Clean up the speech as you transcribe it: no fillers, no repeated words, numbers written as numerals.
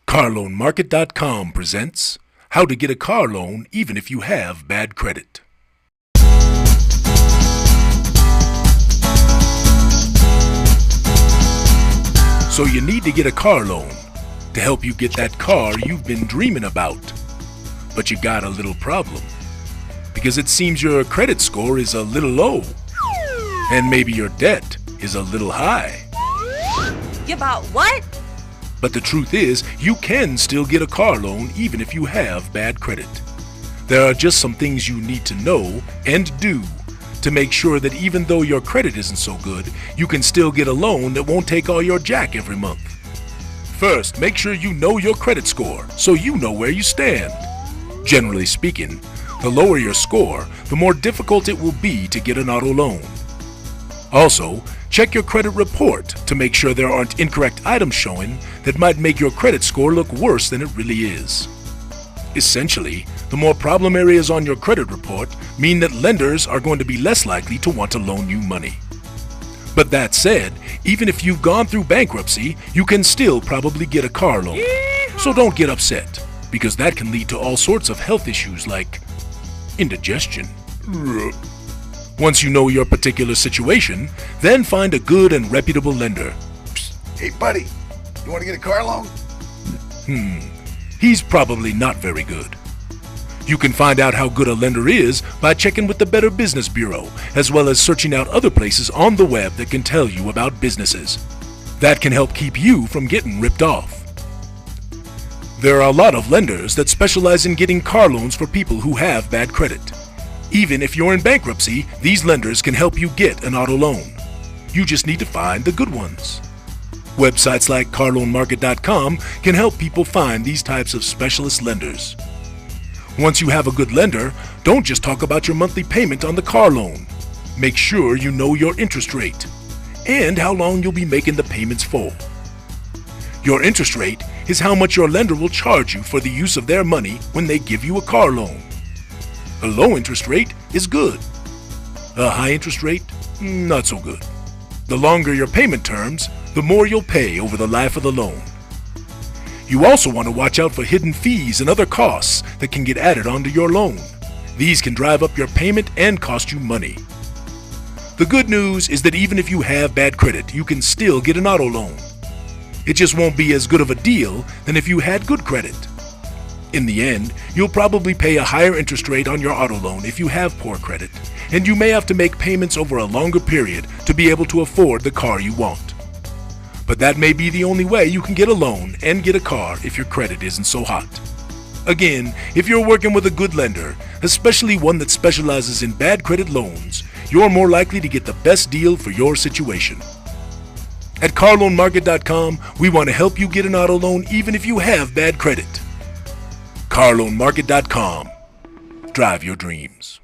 CarLoanMarket.com presents How to Get a Car Loan Even If You Have Bad Credit. So you need to get a car loan to help you get that car you've been dreaming about. But you got a little problem, because it seems your credit score is a little low, and maybe your debt is a little high. About what? But the truth is, you can still get a car loan even if you have bad credit. There are just some things you need to know and do to make sure that even though your credit isn't so good, you can still get a loan that won't take all your jack every month. First, make sure you know your credit score so you know where you stand. Generally speaking, the lower your score, the more difficult it will be to get an auto loan. Also, check your credit report to make sure there aren't incorrect items showing that might make your credit score look worse than it really is. Essentially, the more problem areas on your credit report mean that lenders are going to be less likely to want to loan you money. But that said, even if you've gone through bankruptcy, you can still probably get a car loan. So don't get upset, because that can lead to all sorts of health issues like indigestion. Once you know your particular situation, then find a good and reputable lender. Hey buddy, you want to get a car loan? He's probably not very good. You can find out how good a lender is by checking with the Better Business Bureau, as well as searching out other places on the web that can tell you about businesses. That can help keep you from getting ripped off. There are a lot of lenders that specialize in getting car loans for people who have bad credit. Even if you're in bankruptcy, these lenders can help you get an auto loan. You just need to find the good ones. Websites like CarLoanMarket.com can help people find these types of specialist lenders. Once you have a good lender, don't just talk about your monthly payment on the car loan. Make sure you know your interest rate and how long you'll be making the payments for. Your interest rate is how much your lender will charge you for the use of their money when they give you a car loan. A low interest rate is good. A high interest rate, not so good. The longer your payment terms, the more you'll pay over the life of the loan. You also want to watch out for hidden fees and other costs that can get added onto your loan. These can drive up your payment and cost you money. The good news is that even if you have bad credit, you can still get an auto loan. It just won't be as good of a deal than if you had good credit. In the end, you'll probably pay a higher interest rate on your auto loan if you have poor credit, and you may have to make payments over a longer period to be able to afford the car you want. But that may be the only way you can get a loan and get a car if your credit isn't so hot. Again, if you're working with a good lender, especially one that specializes in bad credit loans, you're more likely to get the best deal for your situation. At CarLoanMarket.com, we want to help you get an auto loan even if you have bad credit. CarLoanMarket.com. Drive your dreams.